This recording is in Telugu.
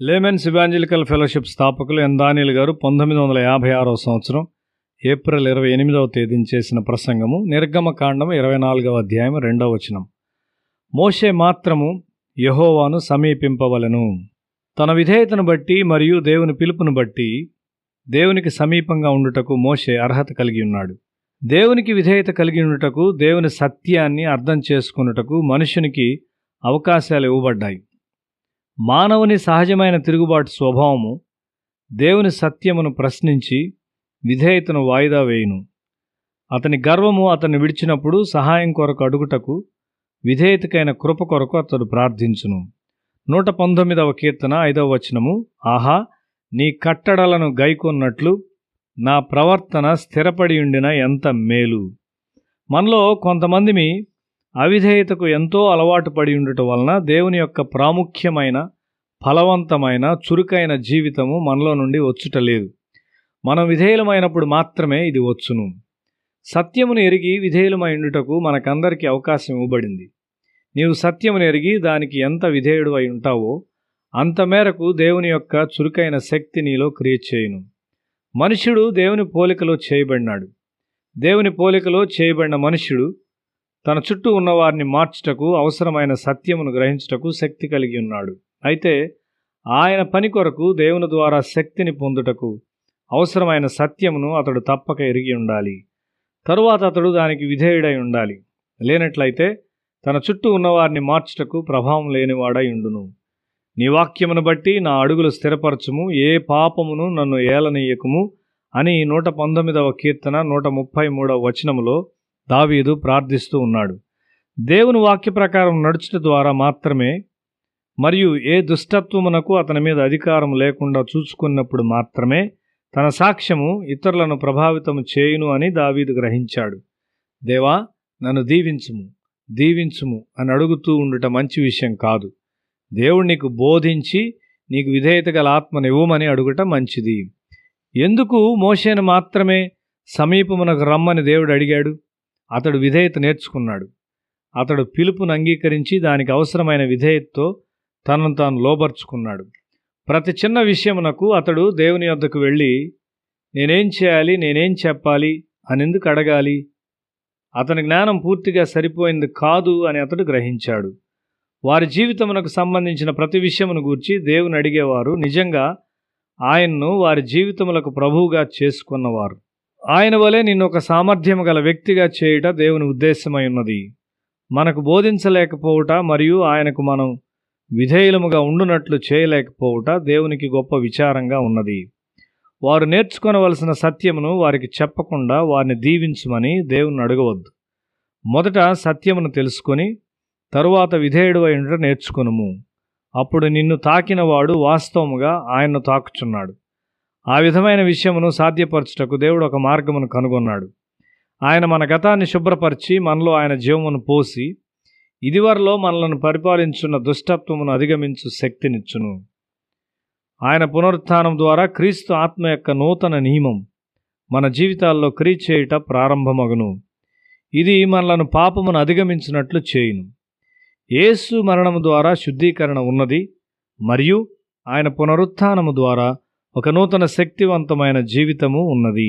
లేమెన్స్ ఇవాంజలికల్ ఫెలోషిప్ స్థాపకులు ఎన్ దానియేల్ గారు 1956వ సంవత్సరం ఏప్రిల్ 28వ తేదీన చేసిన ప్రసంగము నిర్గమకాండము 24వ అధ్యాయం 2వ వచనం. మోషే మాత్రము యెహోవాను సమీపింపవలెను. తన విధేయతను బట్టి మరియు దేవుని పిలుపును బట్టి దేవునికి సమీపంగా ఉండుటకు మోషే అర్హత కలిగి ఉన్నాడు. దేవునికి విధేయత కలిగి ఉండుటకు, దేవుని సత్యాన్ని అర్థం చేసుకున్నటకు మనుషునికి అవకాశాలు ఇవ్వబడ్డాయి. మానవుని సహజమైన తిరుగుబాటు స్వభావము దేవుని సత్యమును ప్రశ్నించి విధేయతను వాయిదా వేయును. అతని గర్వము అతన్ని విడిచినప్పుడు సహాయం కొరకు అడుగుటకు, విధేయతకైన కృప కొరకు అతడు ప్రార్థించును. 119వ కీర్తన 5వ వచనము, ఆహా, నీ కట్టడలను గైకొన్నట్లు నా ప్రవర్తన స్థిరపడి ఉండిన ఎంత మేలు. మనలో కొంతమందిమి అవిధేయతకు ఎంతో అలవాటు పడి ఉండటం వలన దేవుని యొక్క ప్రాముఖ్యమైన, ఫలవంతమైన, చురుకైన జీవితము మనలో నుండి వచ్చుటలేదు. మనం విధేయులమైనప్పుడు మాత్రమే ఇది వచ్చును. సత్యమును ఎరిగి విధేయులమై ఉండుటకు మనకందరికీ అవకాశం ఇవ్వబడింది. నీవు సత్యమును ఎరిగి దానికి ఎంత విధేయుడు అయి ఉంటావో అంత మేరకు దేవుని యొక్క చురుకైన శక్తి నీలో క్రియ చేయును. మనుష్యుడు దేవుని పోలికలో చేయబడినాడు. దేవుని పోలికలో చేయబడిన మనుష్యుడు తన చుట్టూ ఉన్నవారిని మార్చుటకు, అవసరమైన సత్యమును గ్రహించుటకు శక్తి కలిగి ఉన్నాడు. అయితే ఆయన పని కొరకు దేవుని ద్వారా శక్తిని పొందుటకు అవసరమైన సత్యమును అతడు తప్పక ఎరిగి ఉండాలి. తరువాత అతడు దానికి విధేయుడై ఉండాలి. లేనట్లయితే తన చుట్టూ ఉన్నవారిని మార్చుటకు ప్రభావం లేనివాడై ఉండును. నీ వాక్యమును బట్టి నా అడుగులు స్థిరపరచుము, ఏ పాపమును నన్ను ఏలనీయకుము అని 119వ కీర్తన 133వ వచనములో దావీదు ప్రార్థిస్తూ ఉన్నాడు. దేవుని వాక్య ప్రకారం నడుచుట ద్వారా మాత్రమే, మరియు ఏ దుష్టత్వమునకు అతని మీద అధికారం లేకుండా చూసుకున్నప్పుడు మాత్రమే తన సాక్ష్యము ఇతరులను ప్రభావితం చేయును అని దావీదు గ్రహించాడు. దేవా, నన్ను దీవించుము అని అడుగుతూ ఉండుట మంచి విషయం కాదు. దేవుడు నీకు బోధించి నీకు విధేయత గల ఆత్మను ఇవ్వమని అడుగుట మంచిది. ఎందుకు మోషేను మాత్రమే సమీపమునకు రమ్మని దేవుడు అడిగాడు? అతడు విధేయత నేర్చుకున్నాడు. అతడు పిలుపును అంగీకరించి దానికి అవసరమైన విధేయతతో తనను తాను లోబర్చుకున్నాడు. ప్రతి చిన్న విషయమునకు అతడు దేవుని యొద్దకు వెళ్ళి నేనేం చేయాలి, నేనేం చెప్పాలి అని ఎందుకు అడగాలి? అతని జ్ఞానం పూర్తిగా సరిపోయింది కాదు అని అతడు గ్రహించాడు. వారి జీవితమునకు సంబంధించిన ప్రతి విషయమును గూర్చి దేవుని అడిగేవారు నిజంగా ఆయన్ను వారి జీవితములకు ప్రభువుగా చేసుకున్నవారు. ఆయన వలె నిన్ను ఒక సామర్థ్యం గల వ్యక్తిగా చేయుట దేవుని ఉద్దేశమై ఉన్నది. మనకు బోధించలేకపోవుట మరియు ఆయనకు మనం విధేయులముగా ఉండునట్లు చేయలేకపోవుట దేవునికి గొప్ప విచారంగా ఉన్నది. వారు నేర్చుకొనవలసిన సత్యమును వారికి చెప్పకుండా వారిని దీవించుమని దేవుని అడగవద్దు. మొదట సత్యమును తెలుసుకొని తరువాత విధేయుడై ఉండుట నేర్చుకొనుము. అప్పుడు నిన్ను తాకిన వాడు వాస్తవముగా ఆయన్ను తాకుచున్నాడు. ఆ విధమైన విషయమును సాధ్యపరచుటకు దేవుడు ఒక మార్గమును కనుగొన్నాడు. ఆయన మన గతాన్ని శుభ్రపరిచి మనలో ఆయన జీవమును పోసి ఇదివరలో మనలను పరిపాలించున్న దుష్టత్వమును అధిగమించు శక్తినిచ్చును. ఆయన పునరుత్థానం ద్వారా క్రీస్తు ఆత్మ యొక్క నూతన నియమం మన జీవితాల్లో క్రియ చేయుట ప్రారంభమగును. ఇది మనలను పాపమును అధిగమించినట్లు చేయును. యేసు మరణము ద్వారా శుద్ధీకరణ ఉన్నది మరియు ఆయన పునరుత్థానము ద్వారా ఒక నూతన శక్తివంతమైన జీవితము ఉన్నది.